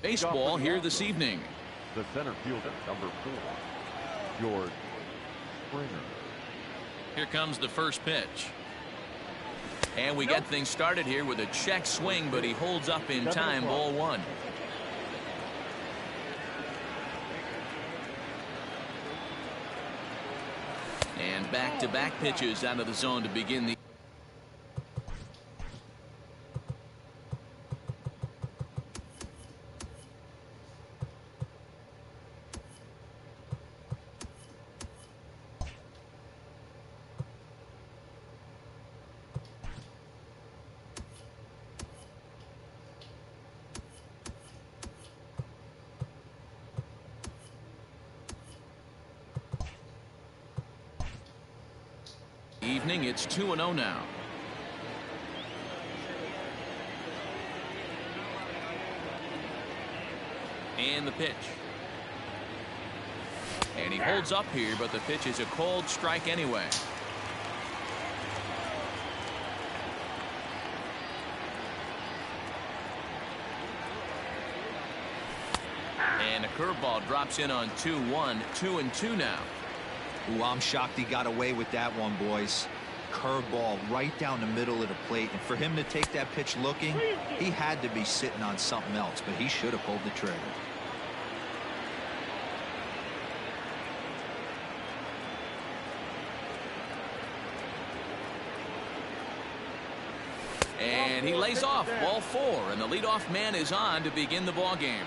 Baseball here this evening. The center fielder, number 4, George Springer. Here comes the first pitch. And we get things started here with a check swing, but he holds up in time. Ball 1. And back-to-back pitches out of the zone to begin the evening. It's 2-0 now. And the pitch. And he holds up here, but the pitch is a cold strike anyway. And a curveball drops in on 2-1, 2-2 now. Ooh, I'm shocked he got away with that one, boys. Curveball right down the middle of the plate, and for him to take that pitch looking, he had to be sitting on something else, but he should have pulled the trigger. And he lays off. Ball 4, and the leadoff man is on to begin the ball game.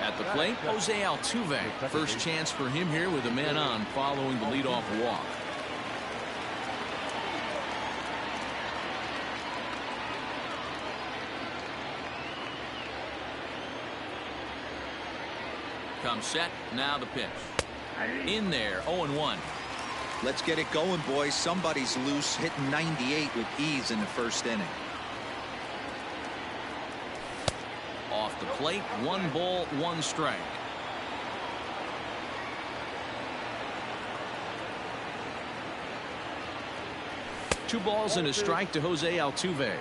At the plate, Jose Altuve. First chance for him here with a man on following the leadoff walk. Comes set. Now the pitch. In there. 0-1. Let's get it going, boys. Somebody's loose, hitting 98 with ease in the first inning. Off the plate, 1 ball, 1 strike. Two balls and a strike to Jose Altuve.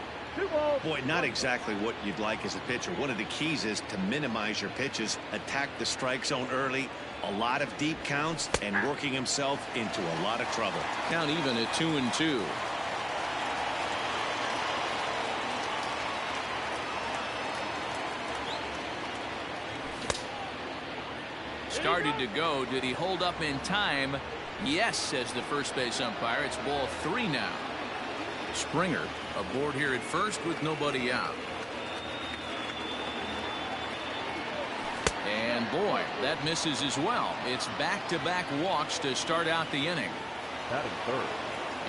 Boy, not exactly what you'd like as a pitcher. One of the keys is to minimize your pitches, attack the strike zone early, a lot of deep counts, and working himself into a lot of trouble. Count even at 2-2. Started to go. Did he hold up in time? Yes, says the first base umpire. It's ball 3 now. Springer aboard here at first with nobody out. And boy, that misses as well. It's back-to-back walks to start out the inning. Batting third.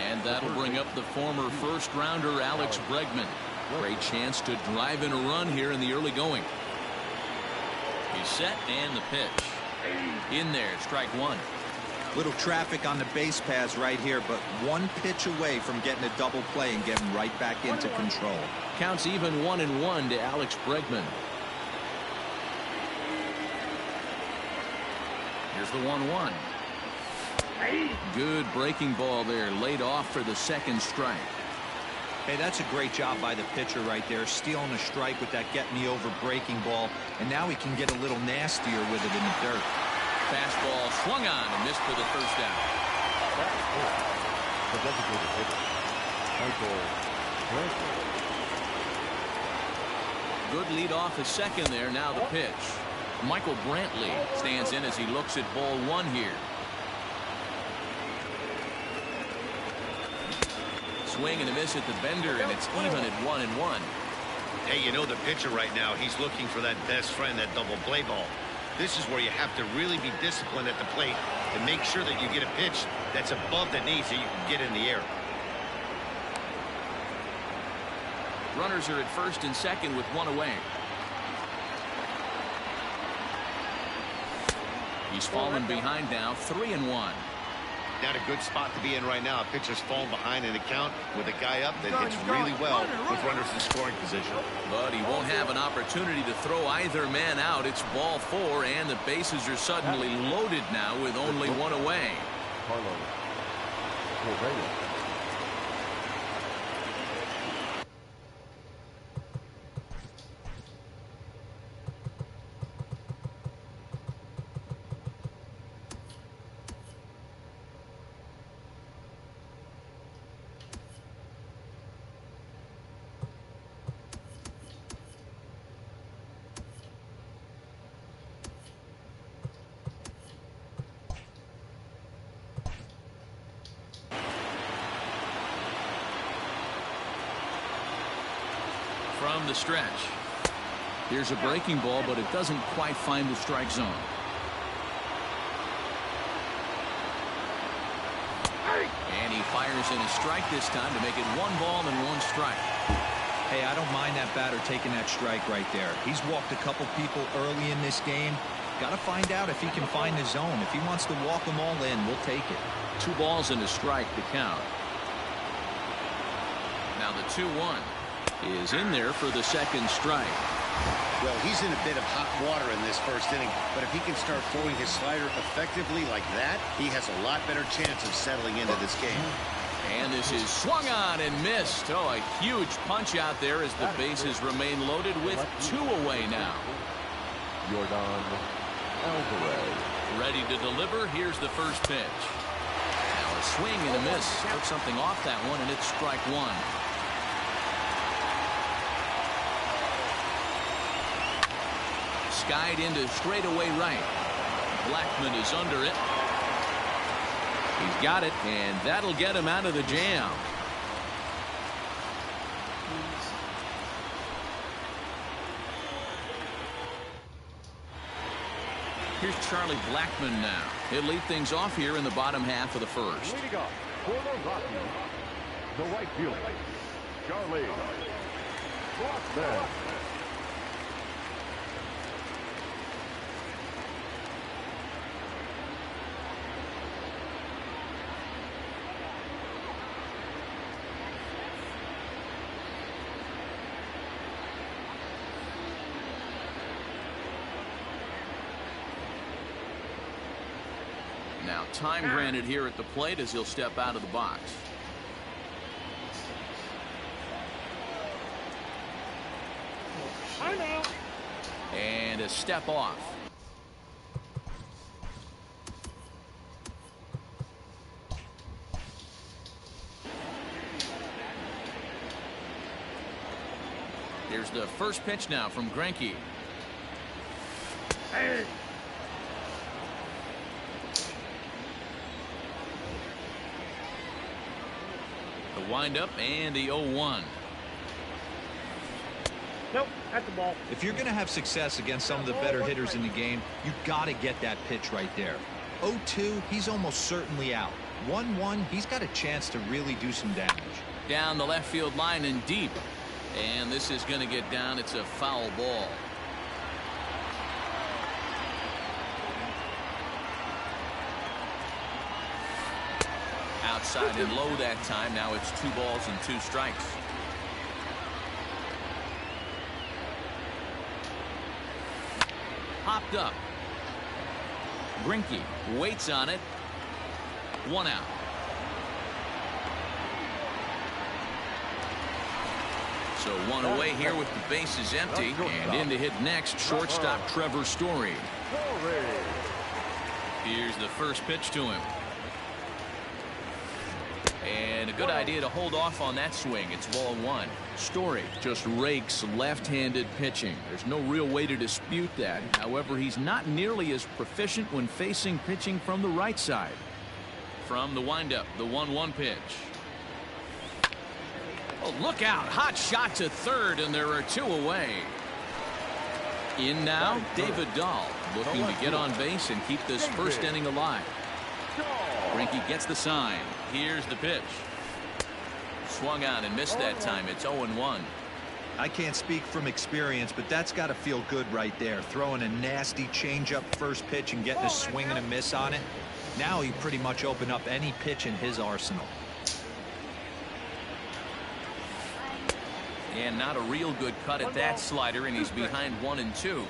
And that'll bring up the former first-rounder Alex Bregman. Great chance to drive in a run here in the early going. He's set, and the pitch. In there, strike 1. Little traffic on the base paths right here, but one pitch away from getting a double play and getting right back into control. Counts even 1-1 to Alex Bregman. Here's the 1-1. Good breaking ball there, laid off for the second strike. Hey, that's a great job by the pitcher right there, stealing a strike with that get-me-over breaking ball, and now he can get a little nastier with it in the dirt. Fastball swung on and missed for the first out. The designated hitter, Michael Brantley. Good lead off a second there. Now the pitch. Michael Brantley stands in as he looks at ball 1 here. Swing and a miss at the bender, and it's even at 1-1. Hey, you know the pitcher right now, he's looking for that best friend, that double play ball. This is where you have to really be disciplined at the plate and make sure that you get a pitch that's above the knees so you can get in the air. Runners are at first and second with 1 away. He's fallen behind now, 3-1. Not a good spot to be in right now. A pitcher's falling behind in the count with a guy up that hits really well with runners in scoring position. But he won't have an opportunity to throw either man out. It's ball 4, and the bases are suddenly loaded now with only 1 away. from the stretch. Here's a breaking ball, but it doesn't quite find the strike zone. And he fires in a strike this time to make it 1 ball and 1 strike. Hey, I don't mind that batter taking that strike right there. He's walked a couple people early in this game. Got to find out if he can find the zone. If he wants to walk them all in, we'll take it. 2 balls and a strike to count. Now the 2-1 is in there for the 2nd strike. Well, he's in a bit of hot water in this 1st inning, but if he can start throwing his slider effectively like that, he has a lot better chance of settling into this game. And this is swung on and missed. Oh, a huge punch out there as the bases remain loaded with 2 away now. Jordan Alvarez. Ready to deliver. Here's the first pitch. Now a swing and a miss. Took something off that one, and it's strike 1. Skied into straightaway right. Blackman is under it. He's got it, and that'll get him out of the jam. Here's Charlie Blackman now. He'll lead things off here in the bottom half of the 1st. Leading up for the Rockies, the right fielder, Charlie Blackman. Now time granted here at the plate as he'll step out of the box. And a step off. Here's the first pitch now from Greinke. Hey. The windup and the 0-1. Nope, that's the ball. If you're going to have success against some of the better hitters in the game, you got to get that pitch right there. 0-2, he's almost certainly out. 1-1, he's got a chance to really do some damage. Down the left field line and deep. And this is going to get down. It's a foul ball. Outside and low that time. Now it's 2 balls and 2 strikes. Popped up. Greinke waits on it. 1 out. So 1 away here with the bases empty. And in to hit next, shortstop Trevor Story. Here's the first pitch to him. And a good idea to hold off on that swing. It's ball 1. Story just rakes left-handed pitching. There's no real way to dispute that. However, he's not nearly as proficient when facing pitching from the right side. From the windup, the 1-1 pitch. Oh, look out. Hot shot to third, and there are 2 away. In now, David Dahl looking to get on base and keep this first inning alive. Greinke gets the sign. Here's the pitch. Swung on and missed that time. It's 0-1. I can't speak from experience, but that's got to feel good right there. Throwing a nasty changeup first pitch and getting a swing and a miss on it. Now he pretty much opened up any pitch in his arsenal. And not a real good cut at that slider, and he's behind 1-2.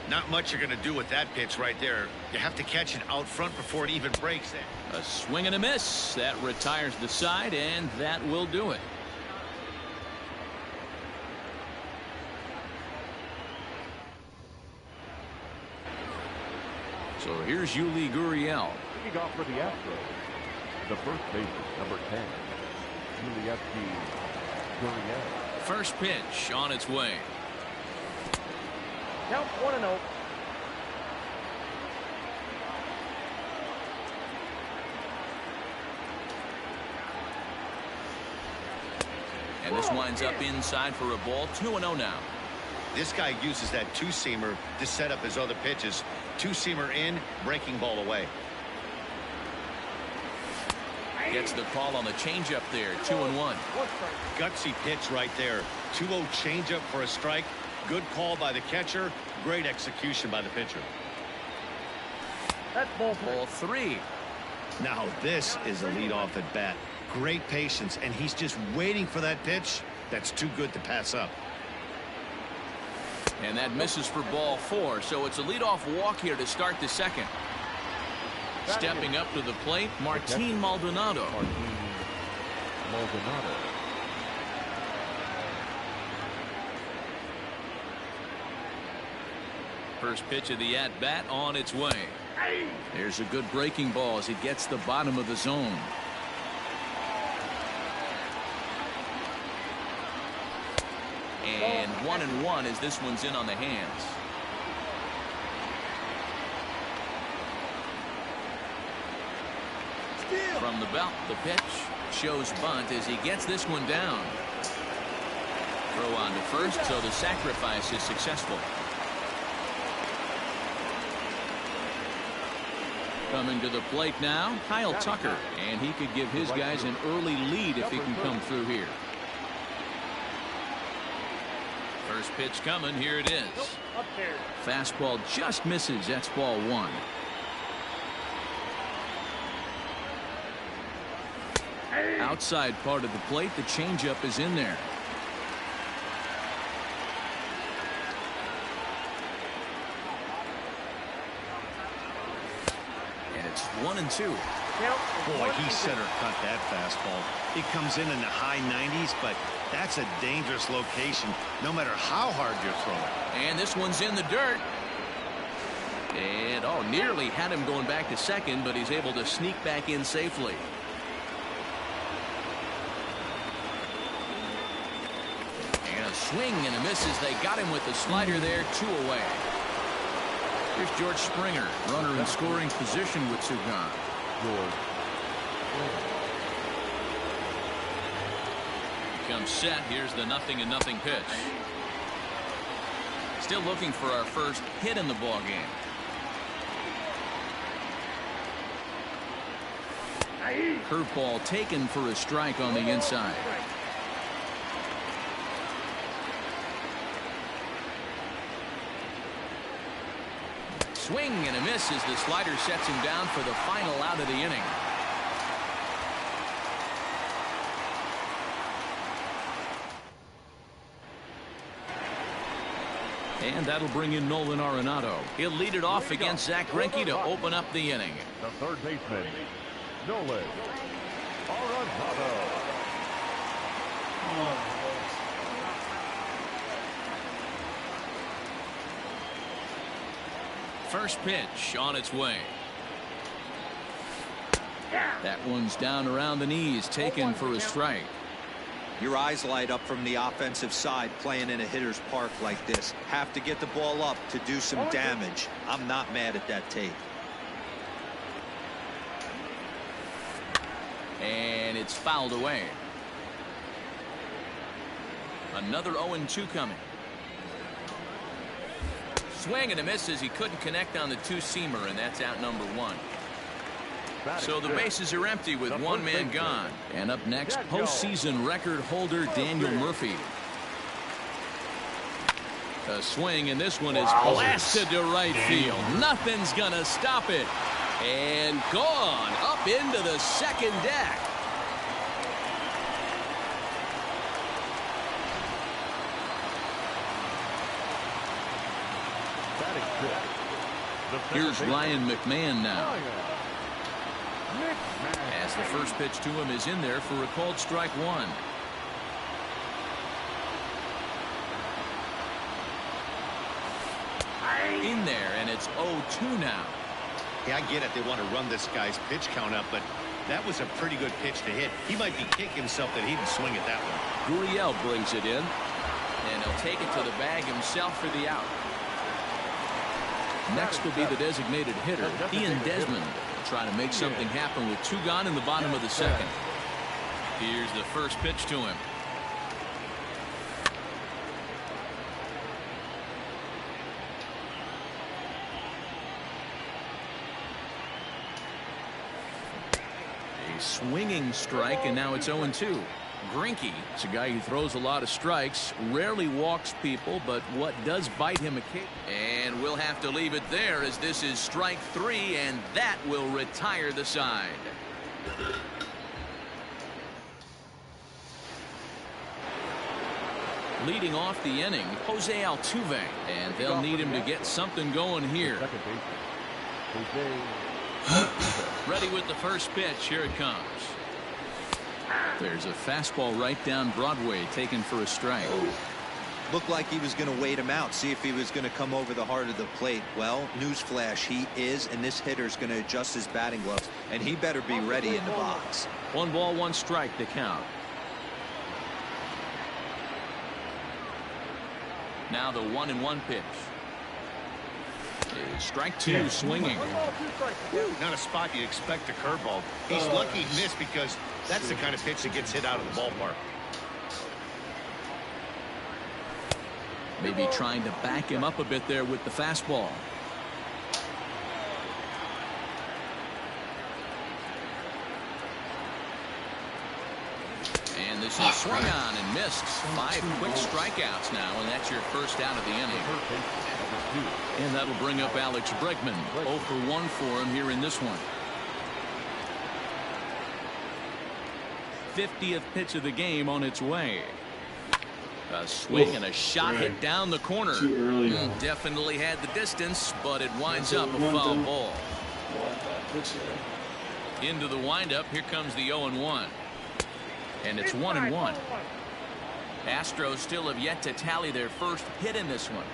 Not much you're going to do with that pitch right there. You have to catch it out front before it even breaks. A swing and a miss. That retires the side, and that will do it. So here's Yuli Gurriel. Leading off for the Astros, the first baseman, number 10, Yuli Gurriel. First pitch on its way. Count 1-0. And this winds up inside for a ball. 2-0 now. This guy uses that two-seamer to set up his other pitches. Two-seamer in, breaking ball away. Gets the call on the changeup there. 2-1. Gutsy pitch right there. 2-0 changeup for a strike. Good call by the catcher. Great execution by the pitcher. That's ball Ball 3. Now this is a leadoff at bat. Great patience, and he's just waiting for that pitch. That's too good to pass up. And that misses for ball 4. So it's a leadoff walk here to start the second. Stepping up to the plate, Martin Maldonado. First pitch of the at-bat on its way. There's a good breaking ball as he gets the bottom of the zone. And 1-1 as this one's in on the hands. From the belt, the pitch shows bunt as he gets this one down. Throw on to first, so the sacrifice is successful. Coming to the plate now, Kyle Tucker, and he could give his guys an early lead if he can come through here. First pitch coming, here it is. Fastball just misses, that's ball 1. Outside part of the plate, the changeup is in there. And it's 1-2. Boy, he center cut that fastball. It comes in the high 90s, but that's a dangerous location no matter how hard you're throwing. And this one's in the dirt. And nearly had him going back to second, but he's able to sneak back in safely. And a swing and a miss as they got him with the slider there. 2 away. Here's George Springer, runner in scoring position with 2 gone. Comes set. Here's the 0-0 pitch. Still looking for our first hit in the ball game. Curveball taken for a strike on the inside. Swing and a miss as the slider sets him down for the final out of the inning. And that'll bring in Nolan Arenado. He'll lead it off against Zach Greinke to open up the inning. The third baseman, Nolan Arenado. First pitch on its way. That one's down around the knees, taken for a strike. Your eyes light up from the offensive side playing in a hitter's park like this. Have to get the ball up to do some damage. I'm not mad at that take. And it's fouled away. Another 0-2 coming. Swing and a miss as he couldn't connect on the 2-seamer, and that's out number 1. So the bases are empty with 1 man gone. And up next, postseason record holder Daniel Murphy. A swing, and this one is blasted to right field. Nothing's gonna stop it. And gone up into the second deck. Here's Ryan McMahon now. As the first pitch to him is in there for a called strike 1. In there, and it's 0-2 now. Yeah, I get it. They want to run this guy's pitch count up, but that was a pretty good pitch to hit. He might be kicking himself that he didn't swing at that one. Gurriel brings it in, and he'll take it to the bag himself for the out. Next will be the designated hitter, Ian Desmond. Trying to make something happen with 2 gone in the bottom of the second. Here's the first pitch to him. Swinging strike, and now it's 0-2. Greinke is a guy who throws a lot of strikes, rarely walks people, but what does bite him occasionally. And we'll have to leave it there as this is strike 3, and that will retire the side. Leading off the inning, Jose Altuve, and they'll need him to get something going here. Ready with the first pitch. Here it comes. There's a fastball right down Broadway, taken for a strike. Looked like he was going to wait him out, see if he was going to come over the heart of the plate. Well, newsflash, he is, and this hitter's going to adjust his batting gloves, and he better be ready in the box. 1 ball, 1 strike to count. Now the 1-1 pitch. Strike 2, swinging. Not a spot you'd expect a curveball. He's lucky he missed because that's the kind of pitch that gets hit out of the ballpark. Maybe trying to back him up a bit there with the fastball. And this is swung on and missed. 5 quick strikeouts now, and that's your first out of the inning. And that'll bring up Alex Bregman. 0 for 1 for him here in this one. 50th pitch of the game on its way. A swing and a shot hit down the corner. Definitely had the distance, but it winds up a foul ball. Into the windup. Here comes the 0-1. And it's 1-1. Astros still have yet to tally their first hit in this one.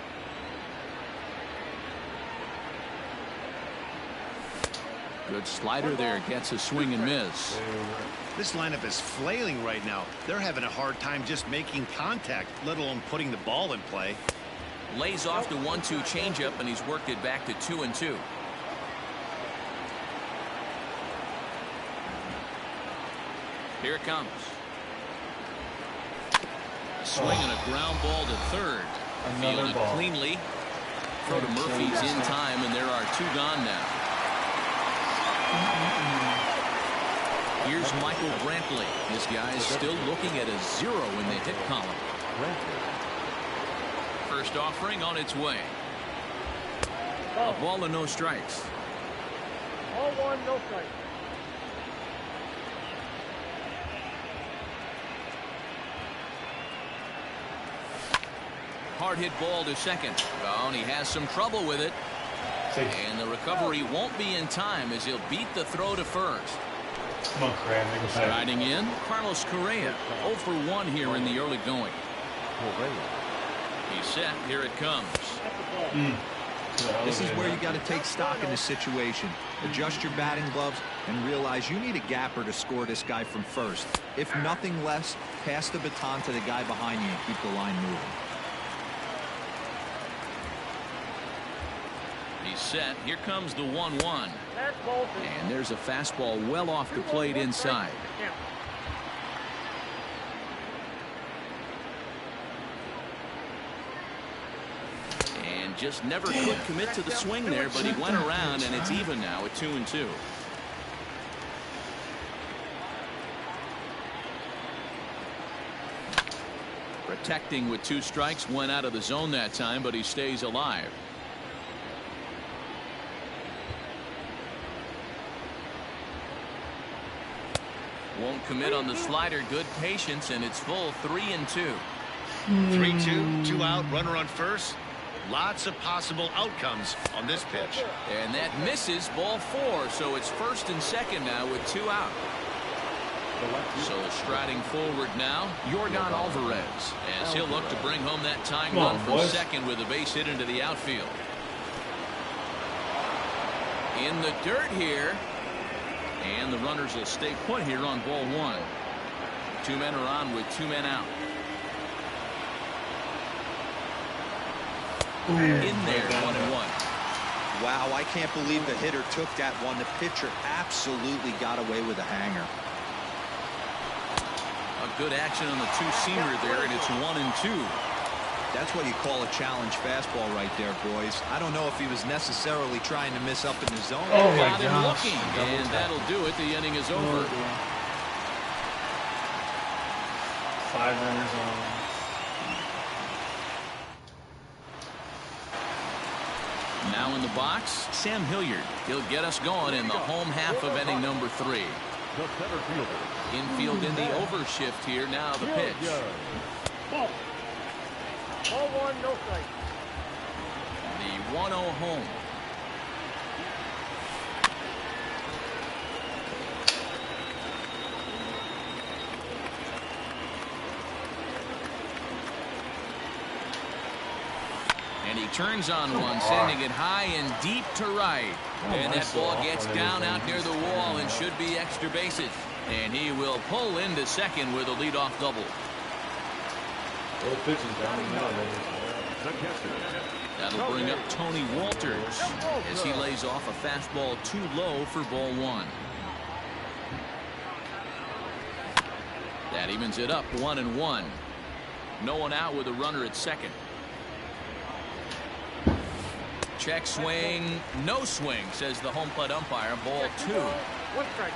Good slider there, gets a swing and miss. This lineup is flailing right now. They're having a hard time just making contact, let alone putting the ball in play. Lays off the 1-2 changeup, and he's worked it back to 2-2. Here it comes. A swing and a ground ball to third. Fielded cleanly. Throw to Murphy's in time, and there are 2 gone now. Here's Michael Brantley. This guy's still looking at a 0 in the hit column. First offering on its way. A ball and no strikes. 0-1, no strikes. Hard hit ball to second. Oh, and he has some trouble with it. And the recovery won't be in time as he'll beat the throw to first. Come on, Cram. Riding in, Carlos Correa. 0 for 1 here in the early going. He's set. Here it comes. This is where you got to take stock in the situation. Adjust your batting gloves and realize you need a gapper to score this guy from first. If nothing less, pass the baton to the guy behind you and keep the line moving. He's set. Here comes the 1-1. And there's a fastball well off the plate inside. And just never could commit to the swing there, but he went around, and it's even now at 2-2. Protecting with 2 strikes, went out of the zone that time, but he stays alive. Won't commit on the slider. Good patience, and it's full. 3-2. 3-2, 2 out, runner on first. Lots of possible outcomes on this pitch. And that misses, ball 4. So it's first and second now with 2 out. So striding forward now, Yordan Alvarez, as he'll look to bring home that tying run from second with a base hit into the outfield. In the dirt here. And the runners will stay put here on ball 1. 2 men are on with 2 men out. In there, 1-1. Wow, I can't believe the hitter took that one. The pitcher absolutely got away with a hanger. A good action on the 2-seamer there, and it's 1-2. That's what you call a challenge fastball right there, boys. I don't know if he was necessarily trying to miss up in the zone. Oh my Got him gosh. looking, and that'll do it. The inning is over. 5 runners on. Now in the box, Sam Hilliard. He'll get us going in the home half of inning number 3. The center fielder. Infield in the overshift here. Now the pitch. Ball. Ball 1, no strike. The 1-0 home. And he turns on one, sending it high and deep to right. And that ball gets down out near the wall and should be extra bases. And he will pull into second with a leadoff double. That'll bring up Tony Walters as he lays off a fastball too low for ball 1. That evens it up 1-1. No one out with a runner at second. Check swing, no swing, says the home plate umpire. Ball 2. 1 strike.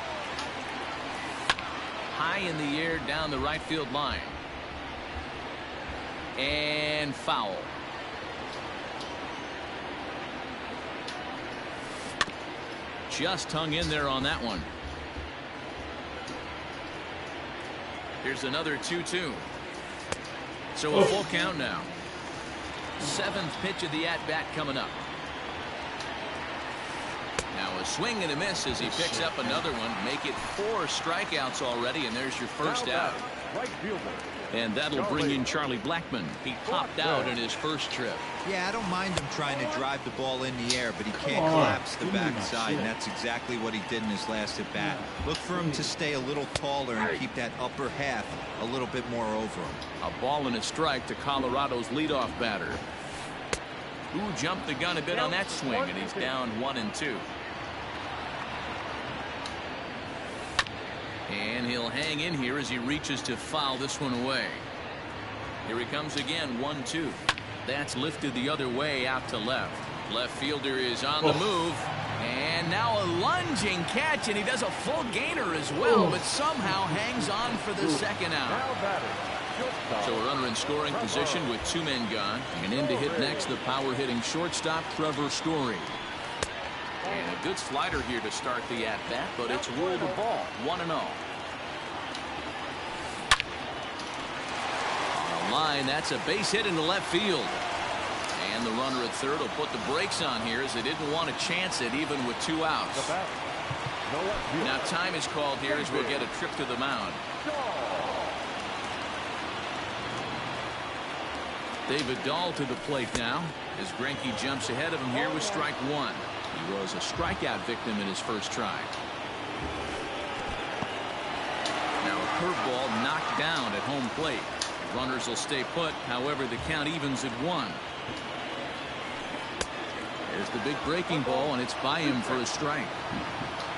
High in the air down the right field line. And foul. Just hung in there on that one. Here's another 2-2. So a full count now. 7th pitch of the at-bat coming up. Now a swing and a miss as he picks up another one. Make it 4 strikeouts already, and there's your first out. Right fielder. And that'll bring in Charlie Blackmon. He popped out in his first trip. Yeah, I don't mind him trying to drive the ball in the air, but he can't collapse the backside, and that's exactly what he did in his last at bat. Look for him to stay a little taller and keep that upper half a little bit more over him. A ball and a strike to Colorado's leadoff batter. Who jumped the gun a bit on that swing, and he's down 1-2. And he'll hang in here as he reaches to foul this one away. Here he comes again, 1-2. That's lifted the other way out to left. Left fielder is on the move. And now a lunging catch, and he does a full gainer as well, but somehow hangs on for the second out. So a runner in scoring position with 2 men gone. And in to hit next, the power-hitting shortstop, Trevor Story. And a good slider here to start the at-bat, but it's ruled a ball, 1-0. On the line, that's a base hit into left field. And the runner at third will put the brakes on here as they didn't want to chance it even with 2 outs. Now time is called here as we'll get a trip to the mound. David Dahl to the plate now as Greinke jumps ahead of him here with strike 1. He was a strikeout victim in his first try. Now a curveball knocked down at home plate. Runners will stay put. However, the count evens at 1. There's the big breaking ball, and it's by him for a strike.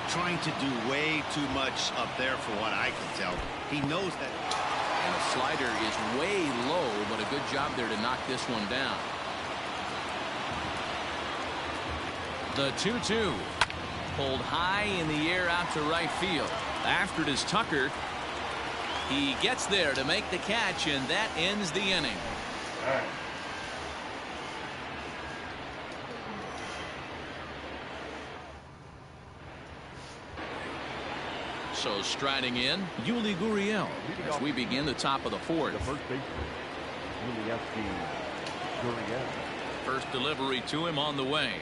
Trying to do way too much up there for what I can tell. He knows that. And a slider is way low, but a good job there to knock this one down. The 2-2 pulled high in the air out to right field. After it is Tucker. He gets there to make the catch, and that ends the inning. All right. So striding in, Yuli Gurriel as we begin the top of the 4th. The first baseman, Yuli Gurriel. First delivery to him on the way.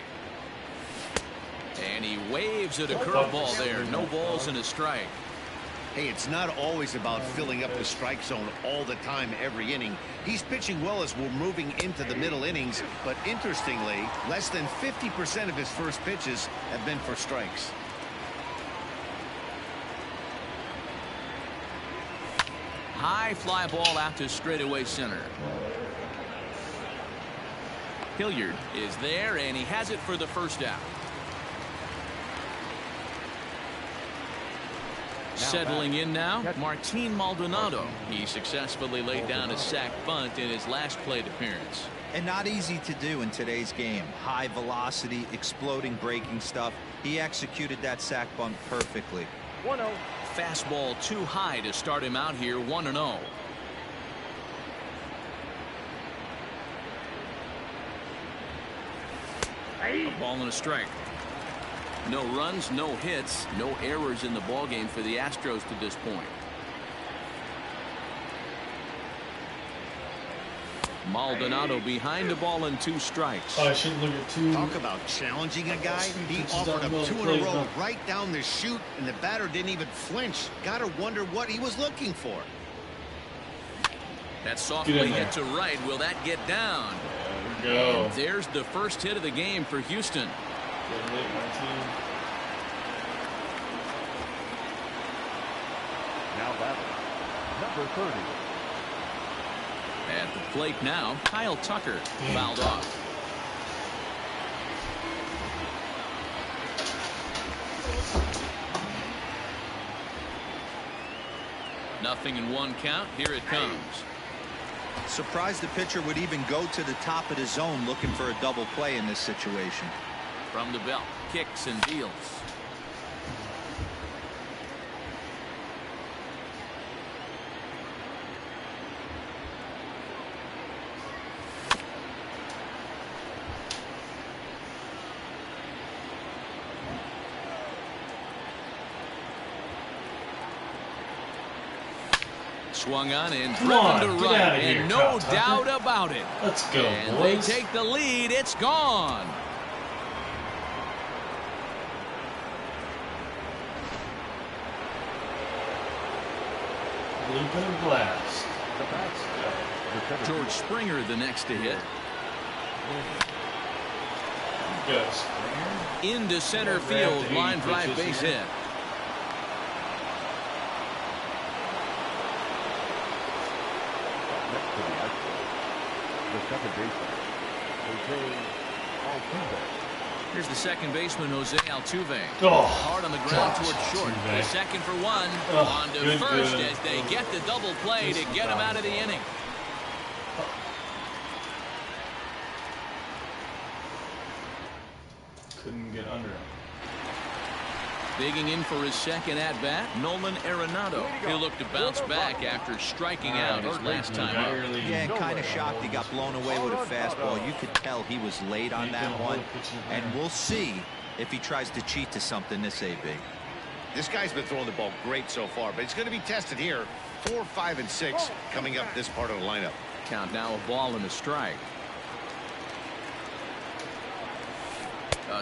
And he waves at a curveball there. No balls and a strike. Hey, it's not always about filling up the strike zone all the time every inning. He's pitching well as we're moving into the middle innings, but interestingly, less than 50% of his first pitches have been for strikes. High fly ball out to straightaway center. Hilliard is there, and he has it for the first out. Settling in now, Martin Maldonado. He successfully laid down a sac bunt in his last plate appearance. And not easy to do in today's game. High velocity, exploding breaking stuff. He executed that sac bunt perfectly. 1-0. Fastball too high to start him out here, 1-0. A ball and a strike. No runs, no hits, no errors in the ballgame for the Astros to this point. Maldonado behind the ball and 2 strikes. Oh, I shouldn't look at 2. Talk about challenging a guy. He offered him 2 in a row right down the chute, and the batter didn't even flinch. Gotta wonder what he was looking for. That softly hit to right. Will that get down? There we go. And there's the first hit of the game for Houston. Good hit, Martin. Now batting, number 30. At the plate now, Kyle Tucker fouled off. Nothing in 1 count. Here it comes. Surprised the pitcher would even go to the top of the zone looking for a double play in this situation. From the belt, kicks and deals. Swung on and driven to right, and no doubt about it. Let's go, and boys. They take the lead. It's gone. Looping and blast. George Springer the next to hit. Go, Springer. Into center field, line drive base hit. The second baseman, Jose Altuve. Here's the second baseman, Jose Altuve. Oh, Hard on the ground towards short. The second for 1. On to first as they get the double play to get him out of the inning. Couldn't get under him. Digging in for his second at-bat, Nolan Arenado. He'll look to bounce back after striking out his last time up. Yeah, kind of shocked he got blown away with a fastball. You could tell he was late on that one. And we'll see if he tries to cheat to something this AB. This guy's been throwing the ball great so far, but he's going to be tested here. 4, 5, and 6 coming up this part of the lineup. Count now, a ball and a strike.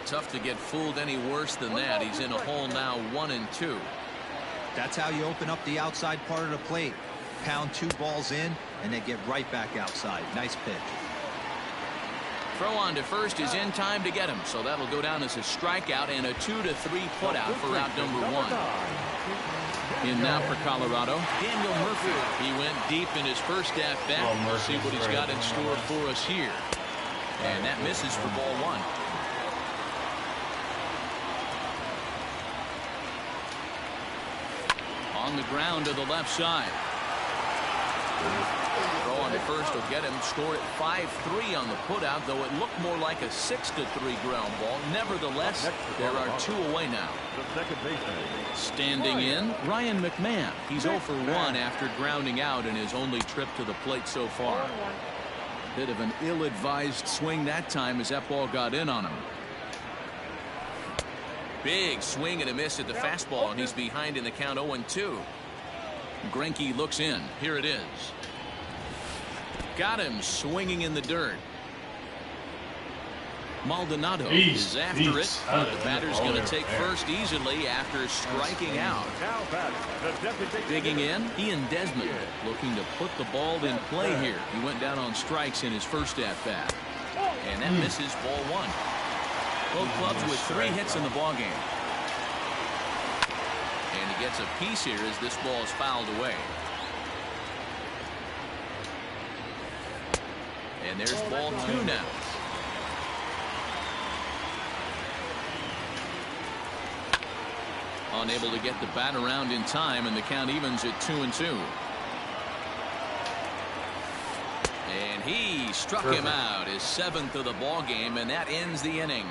Tough to get fooled any worse than that. He's in a hole now, 1-2. That's how you open up the outside part of the plate. Pound 2 balls in, and then get right back outside. Nice pitch. Throw on to first is in time to get him, so that'll go down as a strikeout and a 2-3 putout for out number 1. In now for Colorado, Daniel Murphy. He went deep in his first at-bat. We'll see what he's got in store for us here. And that misses for ball 1. On the ground to the left side. Throw on to first will get him. Scored at 5-3 on the putout, though it looked more like a 6-3 ground ball. Nevertheless, there are 2 away now. The second baseman. Standing in, Ryan McMahon. He's 0 for 1 after grounding out in his only trip to the plate so far. Bit of an ill-advised swing that time as that ball got in on him. Big swing and a miss at the fastball, and he's behind in the count 0-2. Greinke looks in. Here it is. Got him swinging in the dirt. Maldonado is after it, but the batter's going to take first easily after striking out. Digging in, Ian Desmond looking to put the ball in play here. He went down on strikes in his first at-bat. And that misses ball 1. Both clubs with 3 hits in the ballgame. And he gets a piece here as this ball is fouled away. And there's ball 2 now. Unable to get the bat around in time, and the count evens at 2-2. And he struck him out, his 7th of the ball game, and that ends the inning.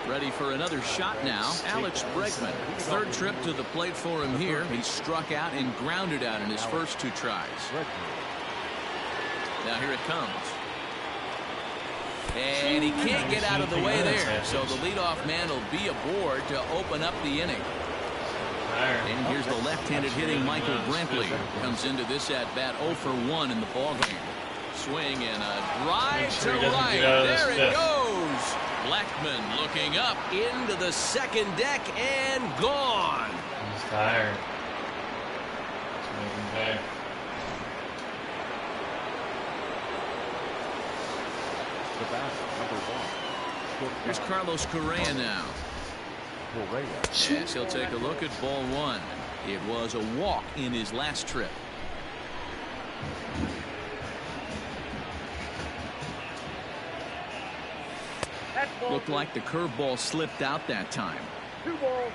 Ready for another shot now. Alex Bregman, 3rd trip to the plate for him here. He struck out and grounded out in his first 2 tries. Now here it comes. And he can't get out of the way there. So the leadoff man will be aboard to open up the inning. And here's the left-handed hitting Michael Brantley. Comes into this at-bat 0 for 1 in the ballgame. Swing and a drive to right. There it goes. Blackman looking up into the 2nd deck and gone. He's tired. It's making pay. The bat, number 1. Here's Carlos Correa now. Yes, he'll take a look at ball 1. It was a walk in his last trip. Looked like the curveball slipped out that time.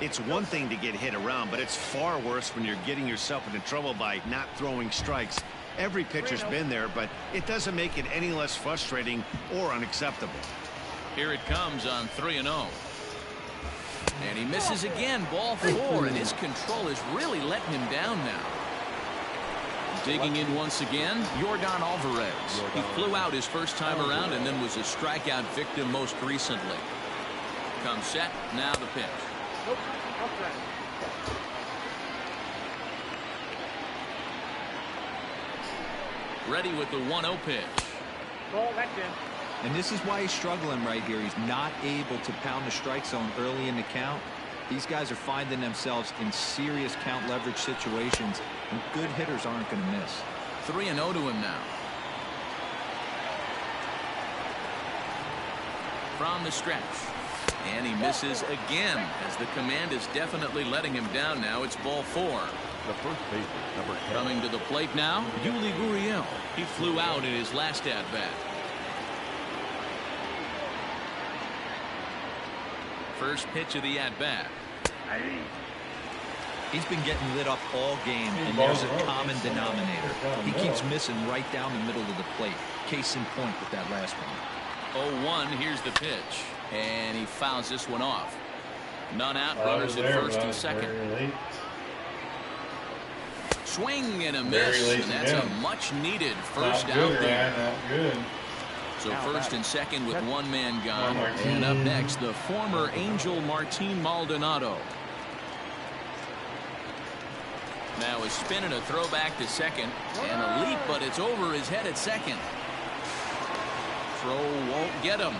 It's one thing to get hit around, but it's far worse when you're getting yourself into trouble by not throwing strikes. Every pitcher's been there, but it doesn't make it any less frustrating or unacceptable. Here it comes on 3-0. And he misses again, ball 4, and his control is really letting him down now. Digging in once again, Yordan Alvarez. He flew out his first time around and then was a strikeout victim most recently. Comes set, now the pitch. Ready with the 1-0 pitch. And this is why he's struggling right here. He's not able to pound the strike zone early in the count. These guys are finding themselves in serious count leverage situations, and good hitters aren't going to miss. 3-0 to him now. From the stretch. And he misses again, as the command is definitely letting him down now. It's ball 4. The first baseman, number 10. Coming to the plate now, Yuli Gurriel. He flew out in his last at-bat. First pitch of the at-bat. He's been getting lit up all game, and there's a common denominator. He keeps missing right down the middle of the plate. Case in point with that last one. 0-1, here's the pitch. And he fouls this one off. None out, runners at first and second. Swing and a miss, and that's a much-needed first out there. Not good. So first and second with one man gone. And up next, the former Angel Martin Maldonado. Now a spin and a throw back to second. And a leap, but it's over his head at second. Throw won't get him.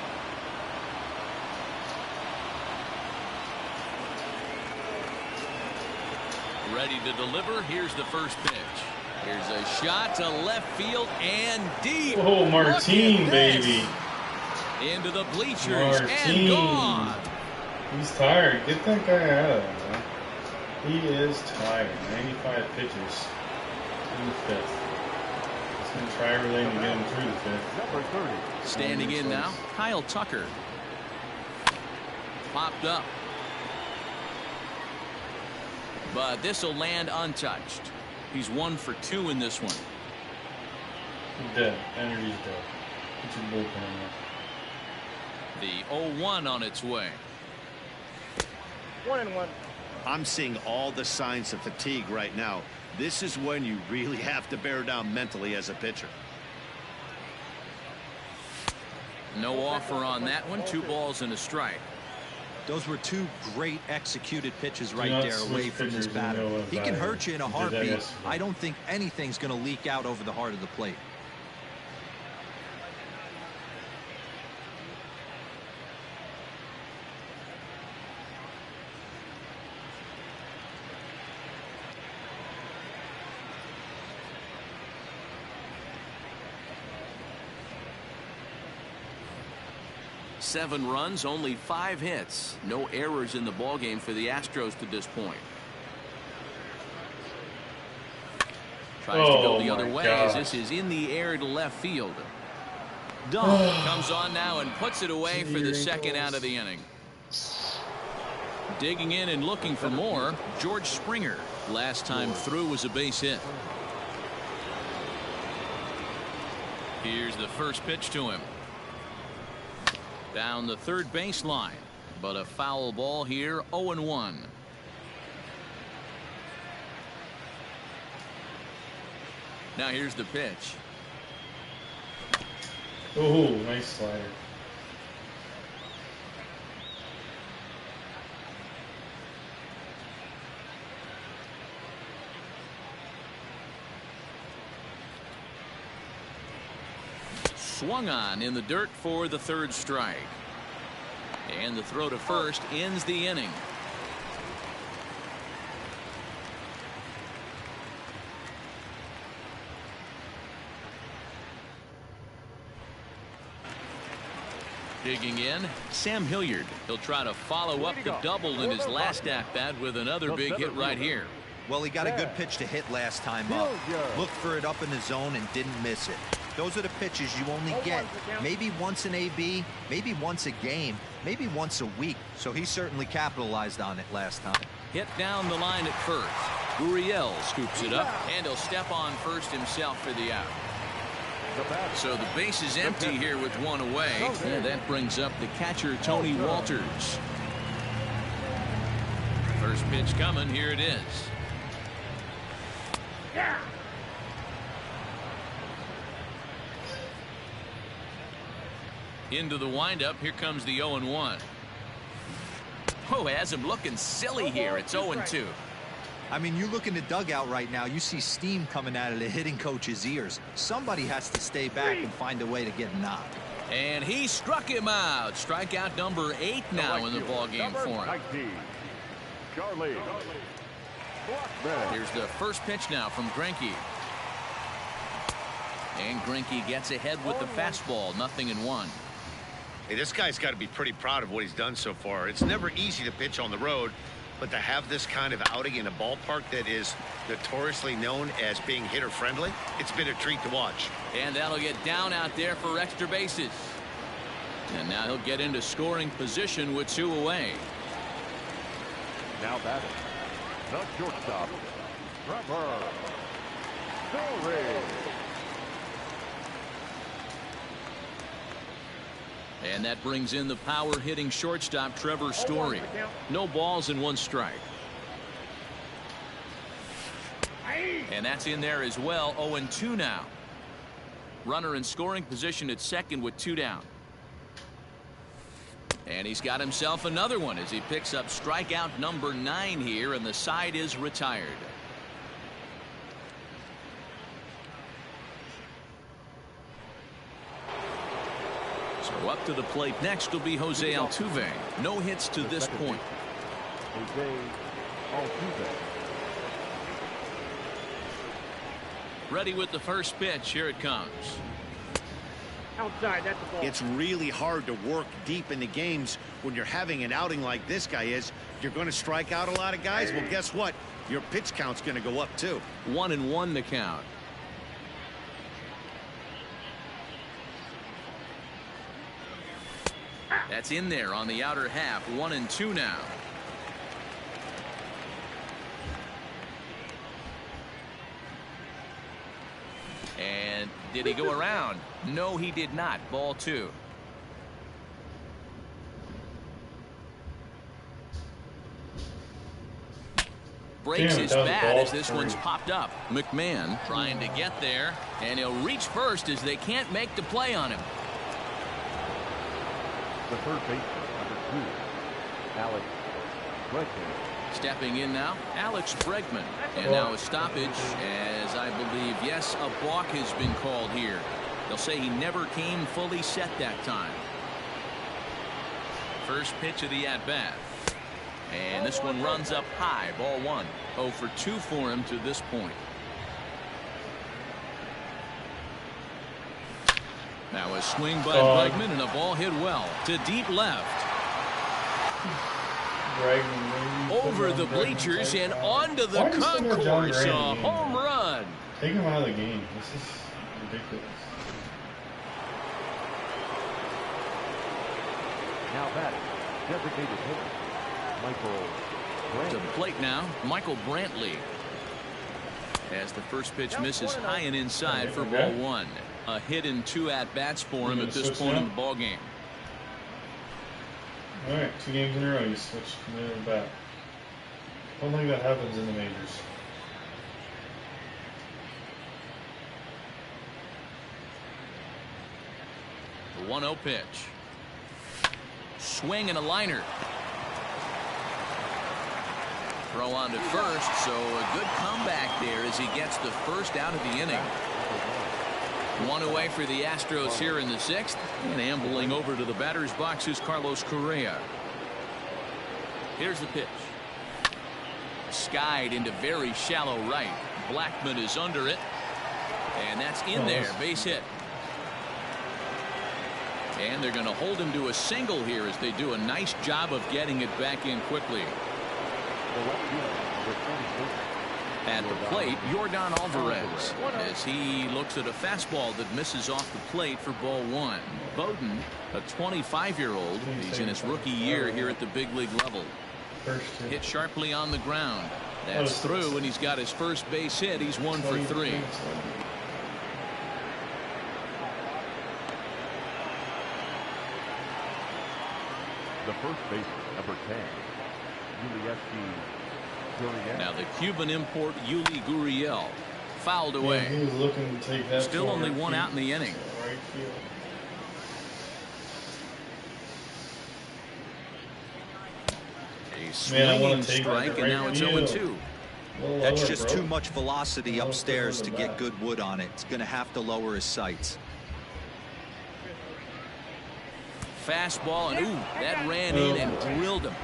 Ready to deliver. Here's the first pitch. Here's a shot to left field and deep. Oh, Martin, baby. Into the bleachers Martin. and gone. He's tired. Get that guy out of there, man. He is tired. 95 pitches in the 5th. He's going to try everything to get him through the 5th. Number 30. Standing in now, Kyle Tucker. Popped up. But this will land untouched. He's 1 for 2 in this one. He's dead. Energy's dead. Put your bullpen in. The 0-1 on its way. 1-1. I'm seeing all the signs of fatigue right now. This is when you really have to bear down mentally as a pitcher. No offer on that one. 2 balls and a strike. Those were 2 great executed pitches right not there switch away from this pitchers when batter. you know He can batter. hurt you in a He did that heartbeat. yesterday. I don't think anything's going to leak out over the heart of the plate. Seven runs, only 5 hits. No errors in the ballgame for the Astros to this point. Tries to go the other way as this is in the air to left field. Dahl comes on now and puts it away for the second out of the inning. Digging in and looking for more, George Springer. Last time through was a base hit. Here's the first pitch to him. Down the third baseline, but a foul ball here, 0-1. Now here's the pitch. Oh, nice slider. Swung on in the dirt for the third strike. And the throw to first ends the inning. Digging in, Sam Hilliard. He'll try to follow up the double in his last at-bat with another big hit right here. Well, he got a good pitch to hit last time up. Looked for it up in the zone and didn't miss it. Those are the pitches you only get maybe once an AB, maybe once a game, maybe once a week. So he certainly capitalized on it last time. Hit down the line at first. Gurriel scoops it up, and he'll step on first himself for the out. So the base is empty here with one away, and that brings up the catcher, Tony Walters. First pitch coming, here it is. Into the windup, here comes the 0-1. Oh, has him looking silly here. It's 0-2. I mean, you look in the dugout right now, you see steam coming out of the hitting coach's ears. Somebody has to stay back and find a way to get knocked. And he struck him out. Strikeout number 8 now in the ballgame for him. Charlie. Here's the first pitch now from Greinke. And Greinke gets ahead with the fastball, 0-1. Hey, this guy's got to be pretty proud of what he's done so far. It's never easy to pitch on the road, but to have this kind of outing in a ballpark that is notoriously known as being hitter-friendly, it's been a treat to watch. And that'll get down out there for extra bases. And now he'll get into scoring position with 2 away. Now batting, the shortstop, Trevor Story. And that brings in the power-hitting shortstop, Trevor Story. No balls and 1 strike. And that's in there as well, 0-2 now. Runner in scoring position at second with 2 down. And he's got himself another one as he picks up strikeout number 9 here, and the side is retired. So up to the plate next will be Jose Altuve. No hits to this point. Jose Altuve. Ready with the first pitch. Here it comes. Outside, that's the ball. It's really hard to work deep into games when you're having an outing like this guy is. You're going to strike out a lot of guys. Well, guess what? Your pitch count's going to go up too. 1-1 the count. That's in there on the outer half. 1-2 now. And did he go around? No, he did not. Ball 2. Breaks his bat as this one's popped up. McMahon trying to get there, and he'll reach first as they can't make the play on him. The third baseman, number 2, Alex Bregman. Stepping in now, Alex Bregman. And now a stoppage as I believe, yes, a balk has been called here. They'll say he never came fully set that time. First pitch of the at-bat. And this one runs up high, ball 1. 0 for 2 for him to this point. Now a swing by Bregman and a ball hit well to deep left. Over the bleachers and onto the concourse. A home run. Take him out of the game. This is ridiculous. Now batting, designated hitter, Michael To Brantley. the plate now, Michael Brantley. As the first pitch misses high and inside for ball one. A hit and 2 at-bats for him at this point in the ball game. All right, 2 games in a row you switch middle and back. Don't think that happens in the majors. The 1-0 pitch. Swing and a liner. Throw on to first, so a good comeback there as he gets the first out of the inning. 1 away for the Astros here in the 6th, and ambling over to the batter's box is Carlos Correa. Here's the pitch. Skied into very shallow right. Blackman is under it, and that's in there, base hit. And they're going to hold him to a single here as they do a nice job of getting it back in quickly. At the plate, Yordan Alvarez, as he looks at a fastball that misses off the plate for ball one. Bowden, a 25-year-old, he's in his rookie year here at the big league level. Hit sharply on the ground. That's through, and he's got his first base hit. He's 1 for 3. The first baseman, number 10, Now the Cuban import Yuli Gurriel fouled away. He was looking to take that. Still only 1 out in the inning. Right field. A swinging strike, and now it's 0-2. That's just too much velocity upstairs to get good wood on it. It's going to have to lower his sights. Fastball, and ooh, that ran in and drilled him.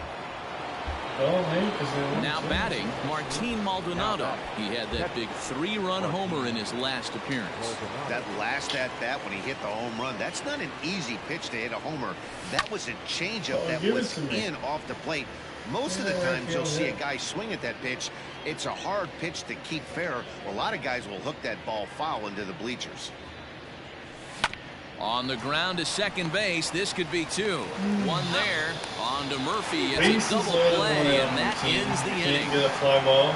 Now batting, Martin Maldonado. He had that big 3-run homer in his last appearance. That last at-bat when he hit the home run, that's not an easy pitch to hit a homer. That was a changeup that was in off the plate. Most of the times you'll see a guy swing at that pitch. It's a hard pitch to keep fair. A lot of guys will hook that ball foul into the bleachers. On the ground to second base. This could be 2. 1 there. On to Murphy. It's a double play, and that ends the inning. Get a fly ball.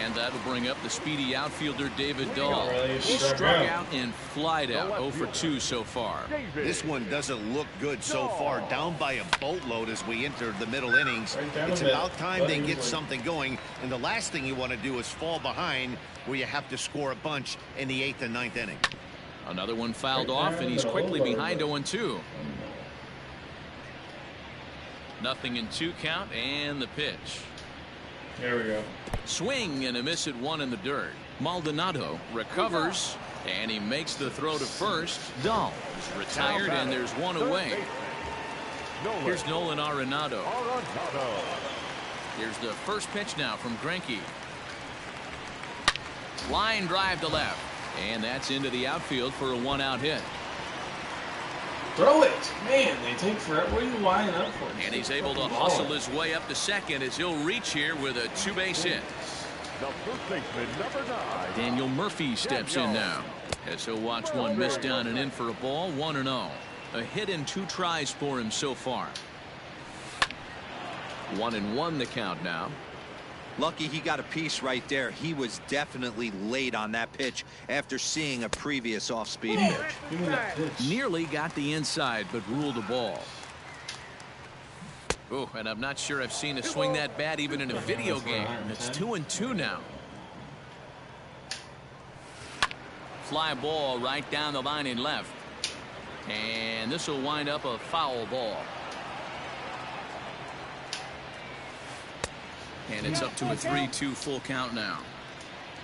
And that'll bring up the speedy outfielder David Dahl. He struck out and flied out. 0 for 2 so far. This one doesn't look good so far. Down by a boatload as we enter the middle innings. It's about time they get something going. And the last thing you want to do is fall behind where you have to score a bunch in the 8th and 9th inning. Another one fouled off, and he's quickly behind 0-2. Nothing in 2 count, and the pitch. There we go. Swing and a miss at 1 in the dirt. Maldonado recovers, and he makes the throw to first. Dahl is retired, and there's 1 away. Here's Nolan Arenado. Here's the first pitch now from Greinke. Line drive to left, and that's into the outfield for a 1-out hit. Throw it! Man, they take forever. What are you lining up for? And he's able to hustle his way up to second as he'll reach here with a 2-base hit. The first baseman, number 9. Daniel Murphy steps in now as he'll watch one miss down and in for a ball. 1-0. A hit in 2 tries for him so far. 1-1 the count now. Lucky he got a piece right there. He was definitely late on that pitch after seeing a previous off-speed pitch. Nearly got the inside, but ruled a ball. Oh, and I'm not sure I've seen a swing that bad even in a video game. It's 2-2 now. Fly ball right down the line in left. And this will wind up a foul ball. And it's up to a 3-2 full count now.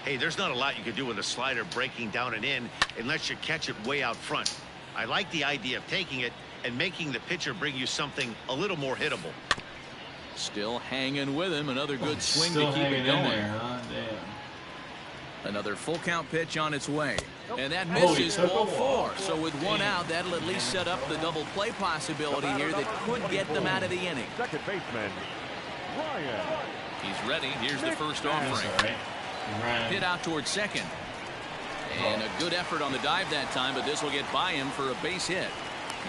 Hey, there's not a lot you can do with a slider breaking down and in unless you catch it way out front. I like the idea of taking it and making the pitcher bring you something a little more hittable. Still hanging with him. Another good swing to keep it going. Damn. Another full count pitch on its way. And that misses ball 4. So with 1 out, that'll at least set up the double play possibility here that could get them out of the inning. Second baseman, Ryan. He's ready. Here's the first offering. Hit out towards second. And a good effort on the dive that time, but this will get by him for a base hit.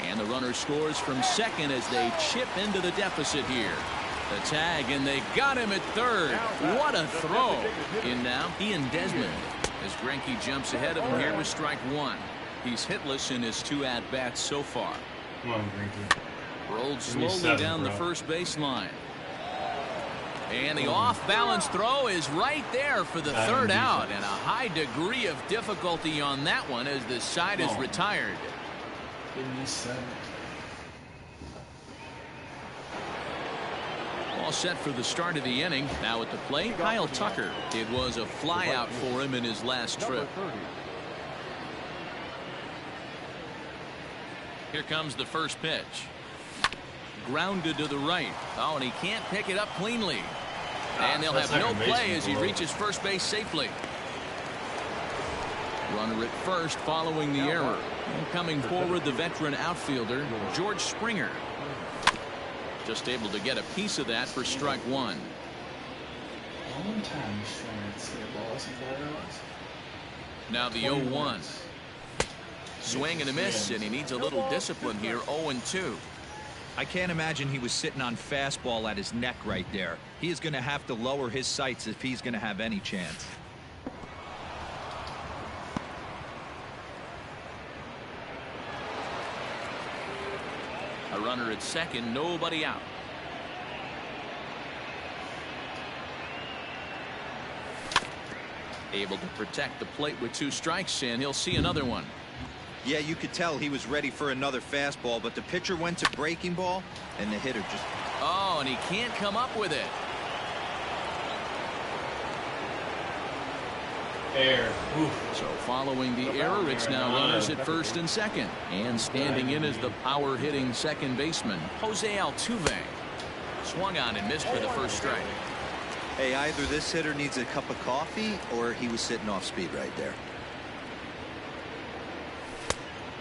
And the runner scores from second as they chip into the deficit here. The tag, and they got him at third. What a throw. In now, Ian Desmond, as Greinke jumps ahead of him here with strike one. He's hitless in his 2 at-bats so far. Come on, Greinke. Rolled slowly down the first baseline. And the off-balance throw is right there for the third out. And a high degree of difficulty on that one as the side is retired. Give me 7. All set for the start of the inning. Now at the plate, Kyle Tucker. It was a flyout for him in his last trip. Here comes the first pitch. Grounded to the right. Oh, and he can't pick it up cleanly. And they'll have no play as he reaches first base safely. Runner at first following the error. And coming forward, the veteran outfielder, George Springer. Just able to get a piece of that for strike one. Long time trying to see a ball. Now the 0-1. Swing and a miss, and he needs a little discipline here. 0-2. I can't imagine he was sitting on fastball at his neck right there. He is going to have to lower his sights if he's going to have any chance. A runner at second, nobody out. Able to protect the plate with 2 strikes, and he'll see another one. Yeah, you could tell he was ready for another fastball, but the pitcher went to breaking ball, and the hitter just... Oh, and he can't come up with it. Air. So following the error, it's now runners at first and second. And standing in is the power-hitting second baseman, Jose Altuve. Swung on and missed for the first strike. Hey, either this hitter needs a cup of coffee, or he was sitting off speed right there.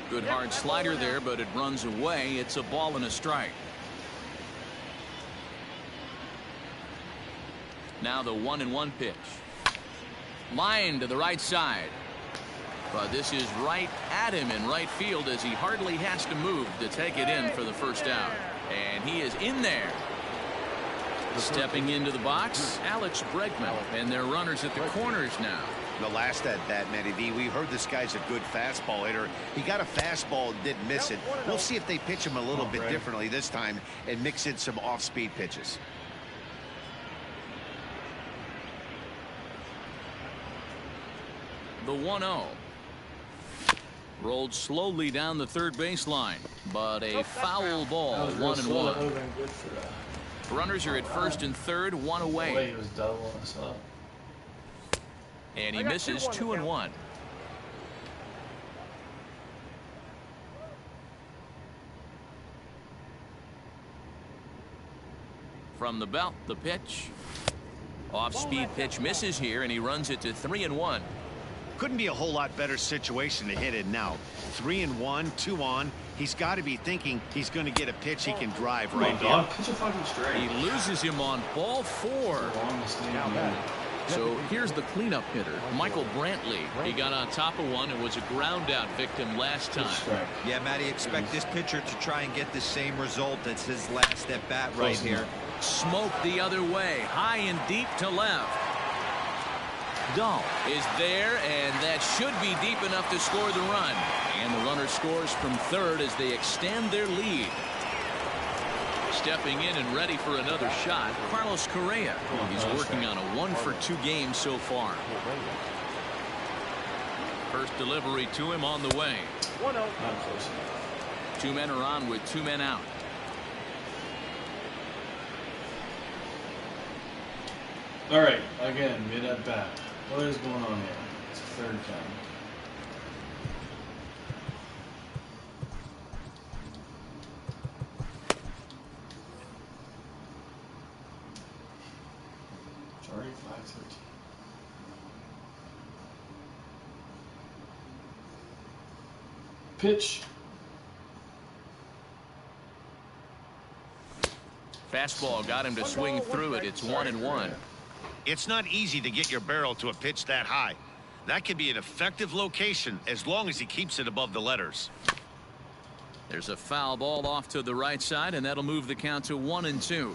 Good hard slider there, but it runs away. It's a ball and a strike. Now the 1-1 pitch. Line to the right side. But this is right at him in right field as he hardly has to move to take it in for the first out. And he is in there. Stepping into the box, Alex Bregman, and their runners at the corners now. The last at bat, Matty D, we heard this guy's a good fastball hitter. He got a fastball and didn't miss it. We'll see if they pitch him a little bit differently this time and mix in some off-speed pitches. The 1-0. Rolled slowly down the third baseline, but a foul ball. 1-1. Runners are at first and third, 1 away. He was doubling us up. And he misses 2-1. From the belt, the pitch. Off-speed pitch misses here, and he runs it to 3-1. Couldn't be a whole lot better situation to hit it now. 3-1, 2 on. He's got to be thinking he's going to get a pitch he can drive right here. Pitch a fucking straight. He loses him on ball 4. So here's the cleanup hitter, Michael Brantley. He got on top of one and was a ground out victim last time. Yeah, Matty, expect this pitcher to try and get the same result as his last at bat right here. Smoke the other way, high and deep to left. Dahl is there, and that should be deep enough to score the run. And the runner scores from third as they extend their lead. Stepping in and ready for another shot, Carlos Correa. He's working on a 1-for-2 game so far. First delivery to him on the way. 1-0. 2 men are on with 2 men out. All right, again, mid at bat. What is going on here? It's the third time. Sorry, 5-13. Pitch. Fastball got him to swing through it. It's 1-1. It's not easy to get your barrel to a pitch that high. That can be an effective location as long as he keeps it above the letters. There's a foul ball off to the right side, and that'll move the count to 1-2.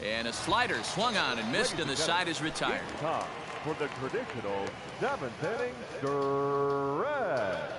And a slider swung on and missed, and the side is retired. It's time for the traditional 7th inning stretch.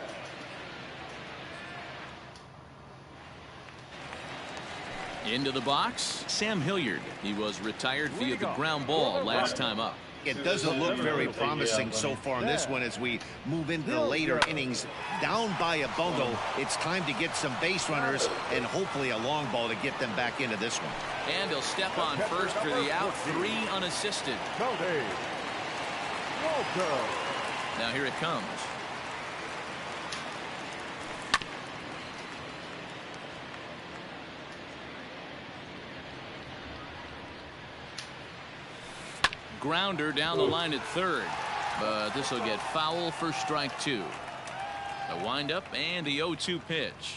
Into the box, Sam Hilliard. He was retired via the ground ball last time up. It doesn't look very promising so far in this one as we move into the later innings. Down by a bundle, it's time to get some base runners and hopefully a long ball to get them back into this one. And he'll step on first for the out, 3 unassisted. Cody Walker. Now here it comes. Grounder down the line at third, but this will get foul for strike 2. The windup and the 0-2 pitch.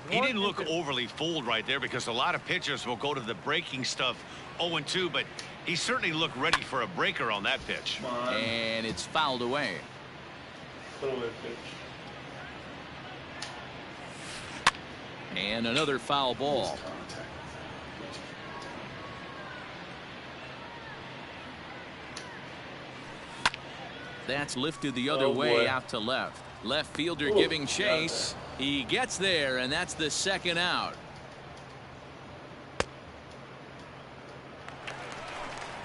He didn't look overly fooled right there because a lot of pitchers will go to the breaking stuff 0-2, but he certainly looked ready for a breaker on that pitch. And it's fouled away. And another foul ball. That's lifted the other way out to left. Left fielder giving chase. He gets there, and that's the second out.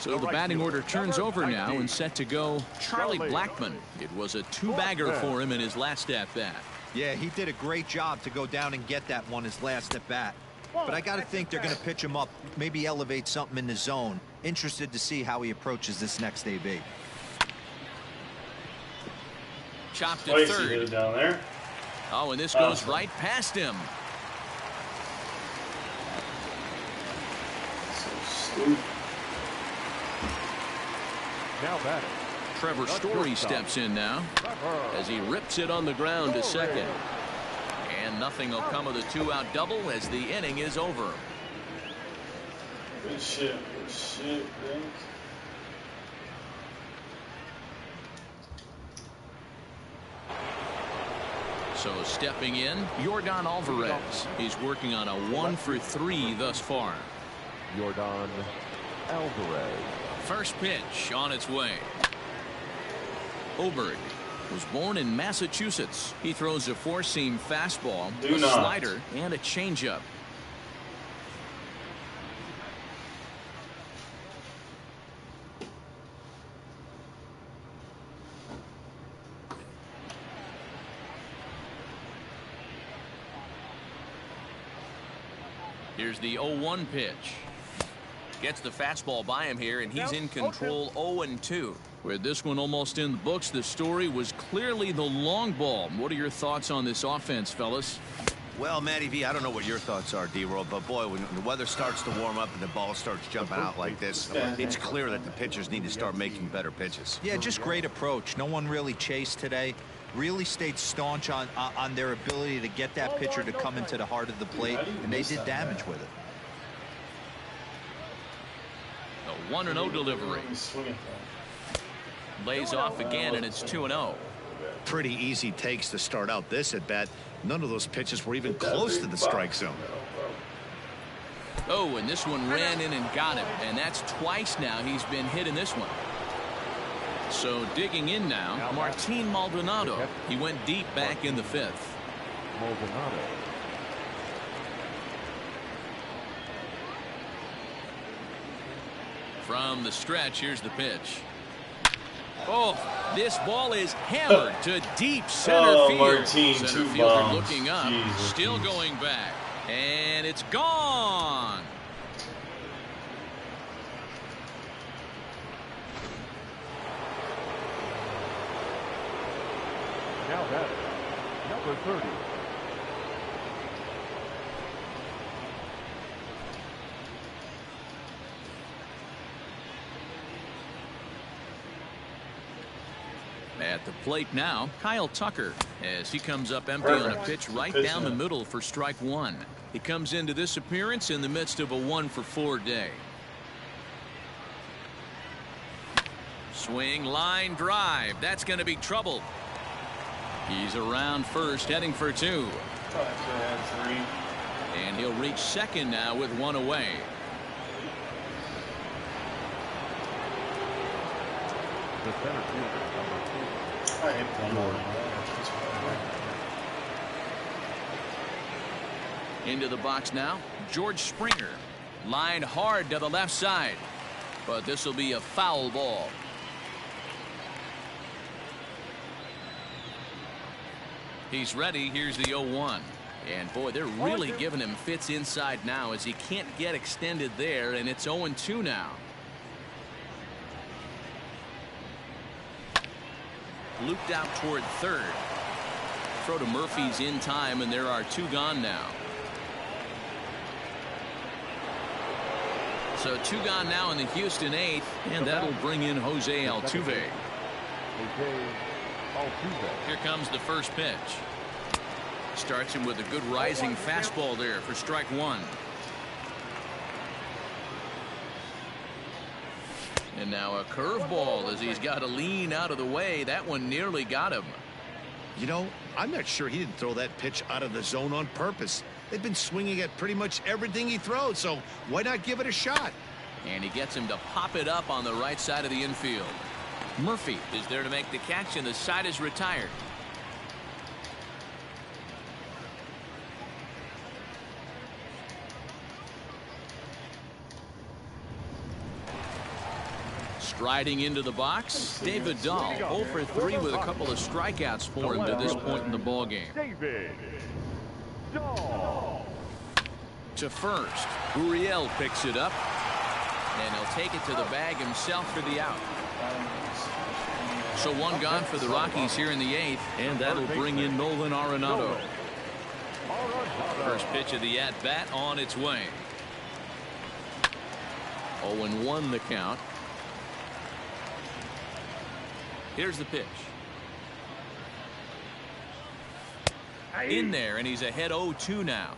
So the batting order turns over now and set to go Charlie Blackmon. It was a 2-bagger for him in his last at-bat. Yeah, he did a great job to go down and get that one his last at-bat. But I got to think they're going to pitch him up, maybe elevate something in the zone. Interested to see how he approaches this next AB. Chopped at Twice he hit it third. down there. Oh, and this goes right past him. So stupid. Now batting. Trevor Story steps in now as he rips it on the ground to second. And nothing will come of the 2-out double as the inning is over. Good shit. Good shit, man. So stepping in, Yordan Alvarez. He's working on a 1-for-3 thus far. Yordan Alvarez. First pitch on its way. Oberg was born in Massachusetts. He throws a 4-seam fastball, a slider, and a changeup. Here's the 0-1 pitch. Gets the fastball by him here, and he's in control 0-2. With this one almost in the books, the Story was clearly the long ball. What are your thoughts on this offense, fellas? Well, Matty V, I don't know what your thoughts are, D-Roll, but boy, when the weather starts to warm up and the ball starts jumping out like this, it's clear that the pitchers need to start making better pitches. Yeah, just great approach. No one really chased today. Really stayed staunch on their ability to get that pitcher to come into the heart of the plate, and they did damage with it. A 1-0 delivery. Lays off again, and it's 2-0. Pretty easy takes to start out this at bat. None of those pitches were even close to the strike zone. Oh, and this one ran in and got him, and that's twice now he's been hit in this one. So digging in now, Martin Maldonado. He went deep back in the 5th. Maldonado. From the stretch, here's the pitch. Oh, this ball is hammered to deep center field. Martin, Center 2 fielder bombs. looking up, Jesus, still going back, and it's gone. Now batting. Number 30. At the plate now, Kyle Tucker, as he comes up empty on a pitch right down the middle for strike one. He comes into this appearance in the midst of a 1-for-4 day. Swing, line drive. That's going to be trouble. He's around first, heading for two. And he'll reach second now with one away. The center fielder, number 2. Into the box now, George Springer. Line hard to the left side. But this will be a foul ball. He's ready. Here's the 0-1. And boy, they're really giving him fits inside now as he can't get extended there, and it's 0-2 now. Looped out toward third. Throw to Murphy's in time, and there are 2 gone now. So 2 gone now in the Houston 8th, and that'll bring in Jose Altuve. Here comes the first pitch. Starts him with a good rising fastball there for strike one. And now a curveball as he's got to lean out of the way. That one nearly got him. You know, I'm not sure he didn't throw that pitch out of the zone on purpose. They've been swinging at pretty much everything he throws, so why not give it a shot? And he gets him to pop it up on the right side of the infield. Murphy is there to make the catch, and the side is retired. Striding into the box, David Dahl, 0 for 3 with a couple of strikeouts for him to this point in the ball game. David Dahl. To first, Uriel picks it up, and he'll take it to the bag himself for the out. So 1 gone for the Rockies here in the 8th, and that'll bring in Nolan Arenado. First pitch of the at-bat on its way. 0-1 the count. Here's the pitch. In there, and he's ahead 0-2 now.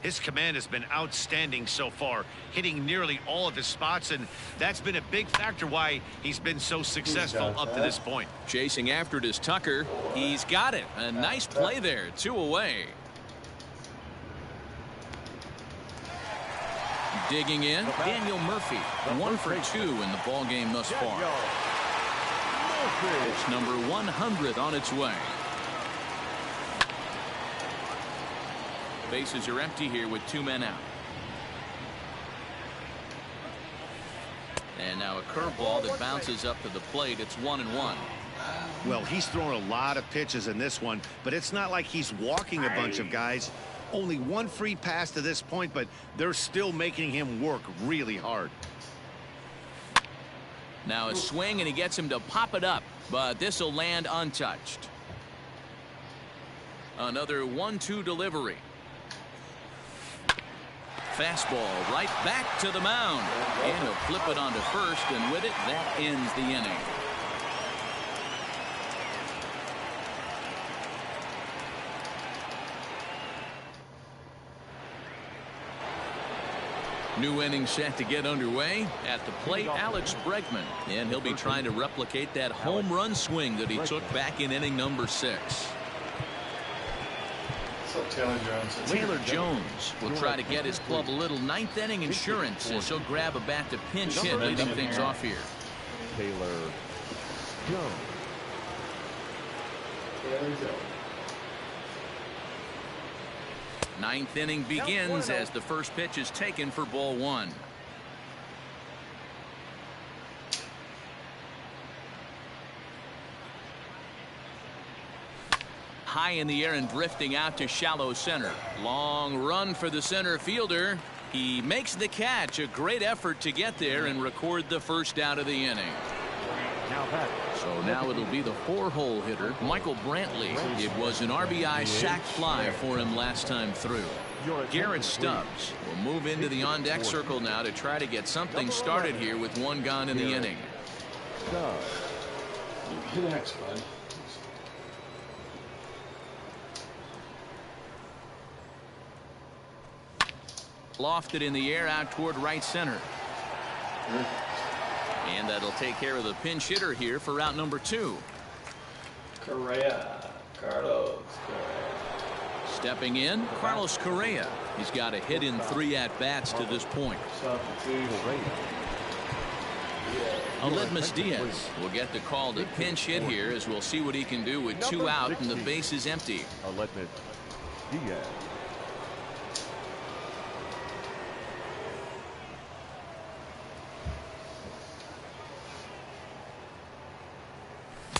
His command has been outstanding so far, hitting nearly all of his spots, and that's been a big factor why he's been so successful up to this point. Chasing after it is Tucker. He's got it. A nice play there. 2 away. Digging in, Daniel Murphy. 1 for 2 in the ball game thus far. It's number 100 on its way. Bases are empty here with 2 men out. And now a curveball that bounces up to the plate. It's 1-1. Well, he's thrown a lot of pitches in this one, but it's not like he's walking a bunch of guys. Only 1 free pass to this point, but they're still making him work really hard. Now a swing, and he gets him to pop it up, but this will land untouched. Another 1-2 delivery. Fastball right back to the mound, and he'll flip it onto first, and with it, that ends the inning. New inning set to get underway. At the plate, Alex Bregman, and he'll be trying to replicate that home run swing that he took back in inning number 6. Taylor Jones will try to get his club a little 9th inning insurance as he'll grab a bat to pinch hit, leading things off here. Taylor Jones. 9th inning begins as the first pitch is taken for ball 1. High in the air and drifting out to shallow center. Long run for the center fielder. He makes the catch. A great effort to get there and record the first out of the inning. So now it'll be the 4-hole hitter, Michael Brantley. It was an RBI sac fly for him last time through. Garrett Stubbs will move into the on-deck circle now to try to get something started here with 1 gone in the inning. Hit X, bud. Lofted in the air out toward right center. And that'll take care of the pinch hitter here for route number 2. Correa. Carlos Correa. Stepping in, Carlos Correa. He's got a hit in 3 at-bats to this point. Aledmus Diaz will get the call to pinch hit here, as we'll see what he can do with 2 out and the base is empty. Aledmus Diaz.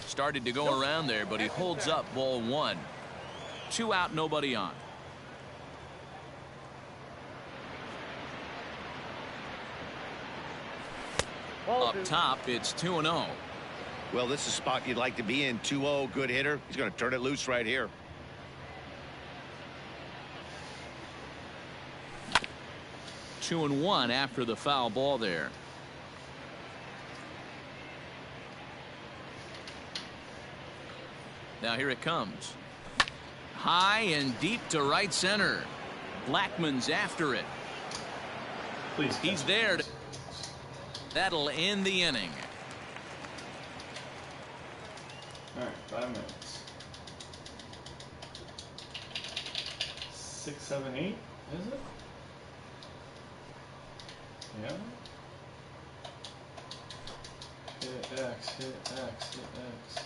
Started to go around there, but he holds up ball 1. 2 out, nobody on. Up top, it's 2-0. Well, this is a spot you'd like to be in. 2-0, good hitter. He's going to turn it loose right here. Two and 1 after the foul ball there. Now here it comes. High and deep to right center. Blackman's after it. Please. He's there. That'll end the inning. All right, 5 minutes. 6, 7, 8. Is it? Yeah. Hit X. Hit X. Hit X.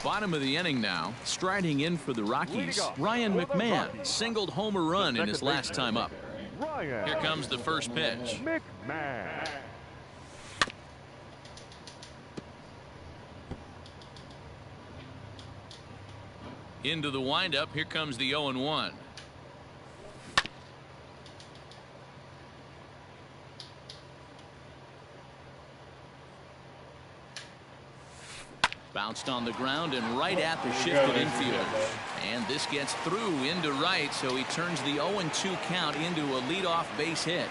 Bottom of the inning now. Striding in for the Rockies, Ryan McMahon singled home a run in his last time up. Here comes the first pitch. McMahon. Into the windup. Here comes the 0-1. Bounced on the ground and right at the shifted infield. And this gets through into right, so he turns the 0-2 count into a leadoff base hit.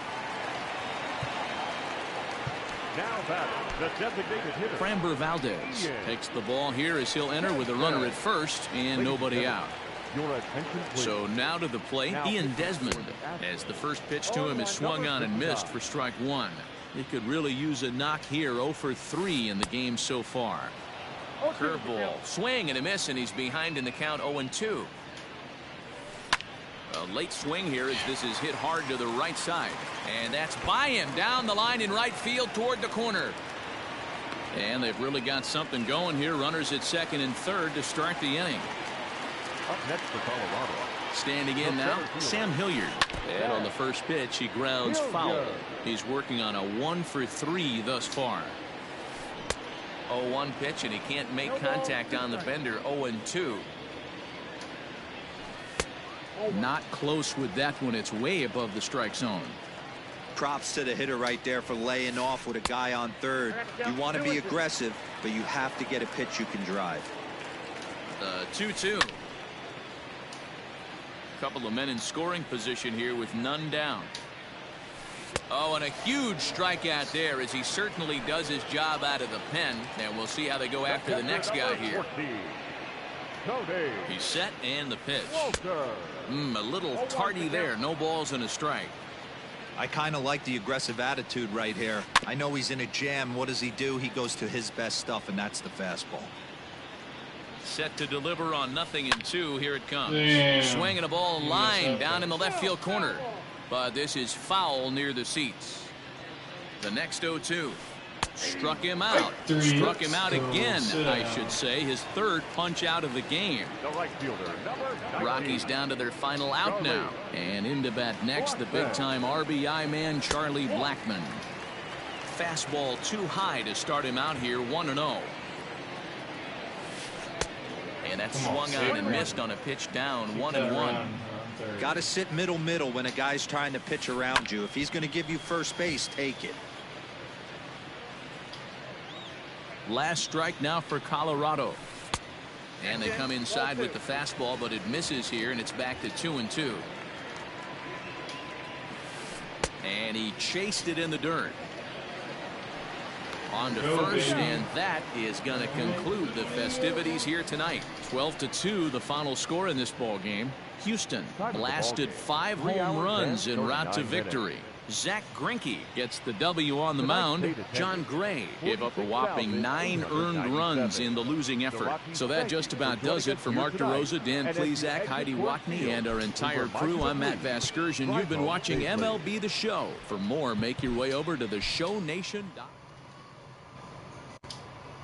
Now batting, the designated hitter. Framber Valdez takes the ball here as he'll enter with a runner at first and nobody out. Your attention, please. So now to the plate, Ian Desmond, as the first pitch to him is swung on and missed for strike 1. He could really use a knock here. 0 for 3 in the game so far. Curveball, swing and a miss, and he's behind in the count. 0-2. A late swing here as this is hit hard to the right side, and that's by him down the line in right field toward the corner. And they've really got something going here. Runners at second and third to start the inning. Up next for Colorado. Standing in now, Sam Hilliard. And on the first pitch, he grounds foul. He's working on a 1 for 3 thus far. 0-1 pitch, and he can't make contact on the bender. 0-2. Not close with that one. It's way above the strike zone. Props to the hitter right there for laying off with a guy on third. You want to be aggressive, but you have to get a pitch you can drive. 2-2. Couple of men in scoring position here with none down. Oh, and a huge strikeout there, as he certainly does his job out of the pen. And we'll see how they go after the next guy here. He's set, and the pitch. A little tardy there. No balls and a strike. I kind of like the aggressive attitude right here. I know he's in a jam. What does he do? He goes to his best stuff, and that's the fastball. Set to deliver on 0-2. Here it comes. Damn. Swinging a ball line down in the left field corner. But this is foul near the seats. The next 0-2. Struck him out. Struck him out again, I should say. His third punch out of the game. Rockies down to their final out now. And into bat next, the big-time RBI man, Charlie Blackmon. Fastball too high to start him out here, 1-0. And that's swung on and missed on a pitch down, 1-1. Got to sit middle when a guy's trying to pitch around you. If he's going to give you first base, take it. Last strike now for Colorado. And they come inside with the fastball, but it misses here, and it's back to 2-2. And he chased it in the dirt. On to first, and that is going to conclude the festivities here tonight. 12-2, the final score in this ball game. Houston blasted 5 home runs en route to victory. Zach Greinke gets the W on the mound. John Gray gave up a whopping 9 earned runs in the losing effort. So that just about does it for Mark DeRosa, Dan Plesac, Heidi Watney, and our entire crew. I'm Matt Vasgersian. You've been watching MLB The Show. For more, make your way over to theshownation.com.